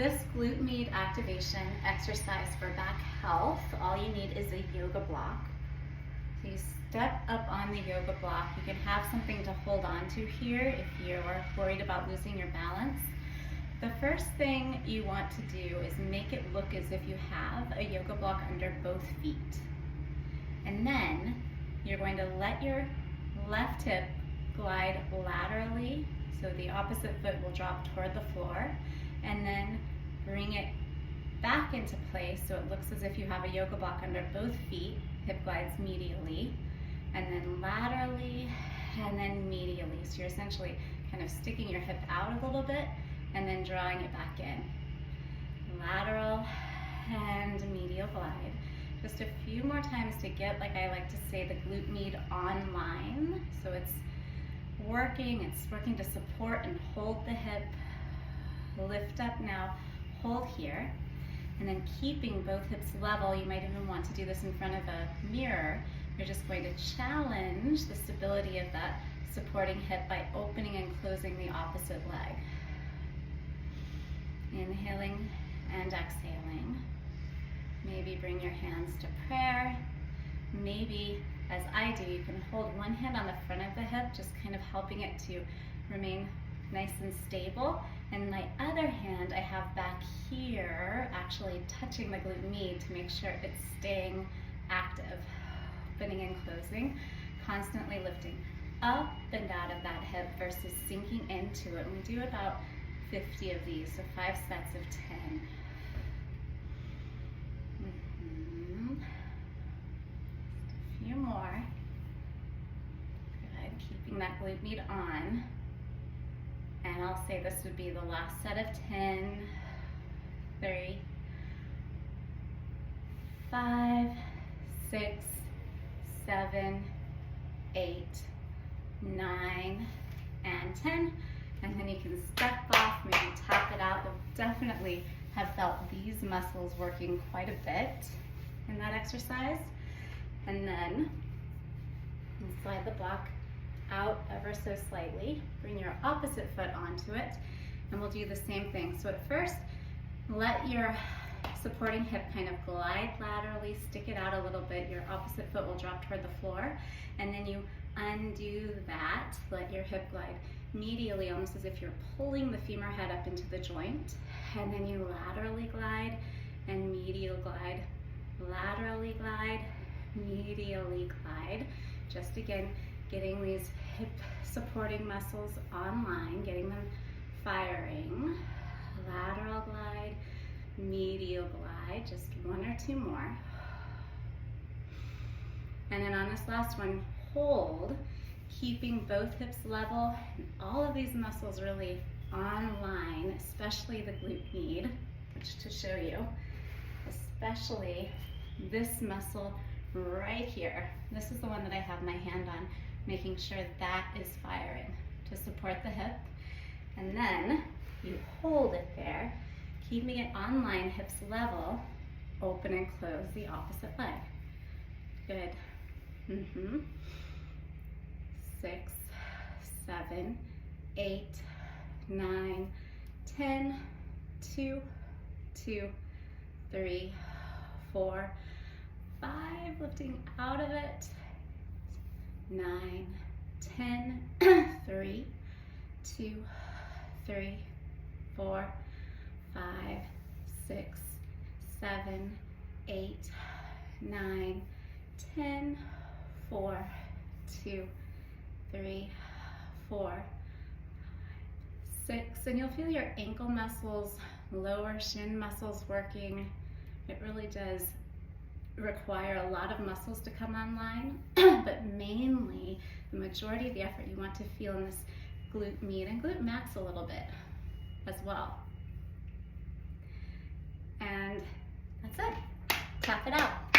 This glute med activation exercise for back health, all you need is a yoga block. So you step up on the yoga block. You can have something to hold on to here if you're worried about losing your balance. The first thing you want to do is make it look as if you have a yoga block under both feet. And then you're going to let your left hip glide laterally, so the opposite foot will drop toward the floor, and then bring it back into place so it looks as if you have a yoga block under both feet. Hip glides medially, and then laterally, and then medially. So you're essentially kind of sticking your hip out a little bit and then drawing it back in. Lateral and medial glide. Just a few more times to get, like I like to say, the glute med online. So it's working to support and hold the hip. Lift up now, hold here, and then keeping both hips level. You might even want to do this in front of a mirror. You're just going to challenge the stability of that supporting hip by opening and closing the opposite leg. Inhaling and exhaling. Maybe bring your hands to prayer. Maybe, as I do, you can hold one hand on the front of the hip, just kind of helping it to remain nice and stable. And my other hand I have back here, actually touching the glute med to make sure it's staying active. Opening and closing, constantly lifting up and out of that hip versus sinking into it. And we do about 50 of these, so 5 sets of 10. A few more. Good, keeping that glute med on. And I'll say this would be the last set of 10. 3, 5, 6, 7, 8, 9, and 10. And then you can step off, maybe tap it out. You'll definitely have felt these muscles working quite a bit in that exercise. And then slide the block out ever so slightly. Bring your opposite foot onto it, and we'll do the same thing. So at first, let your supporting hip kind of glide laterally, stick it out a little bit. Your opposite foot will drop toward the floor, and then you undo that. Let your hip glide medially, almost as if you're pulling the femur head up into the joint, and then you laterally glide and medial glide, laterally glide, medially glide. Just again, getting these hip supporting muscles online, getting them firing. Lateral glide, medial glide, just 1 or 2 more. And then on this last one, hold, keeping both hips level, and all of these muscles really online, especially the glute med, which to show you, especially this muscle right here. This is the one that I have my hand on, making sure that is firing to support the hip. And then you hold it there, keeping it online, hips level, open and close the opposite leg. Good. 6, 7, 8, 9, 10, 2, 2, 3, 4, 5, lifting out of it. 9, 10, 3, 2, 3, 4, 5, 6, 7, 8, 9, 10, 4, 2, 3, 4, 6. And you'll feel your ankle muscles, lower shin muscles working. It really does require a lot of muscles to come online, but mainly the majority of the effort you want to feel in this glute med and glute max a little bit as well. And that's it. Tap it out.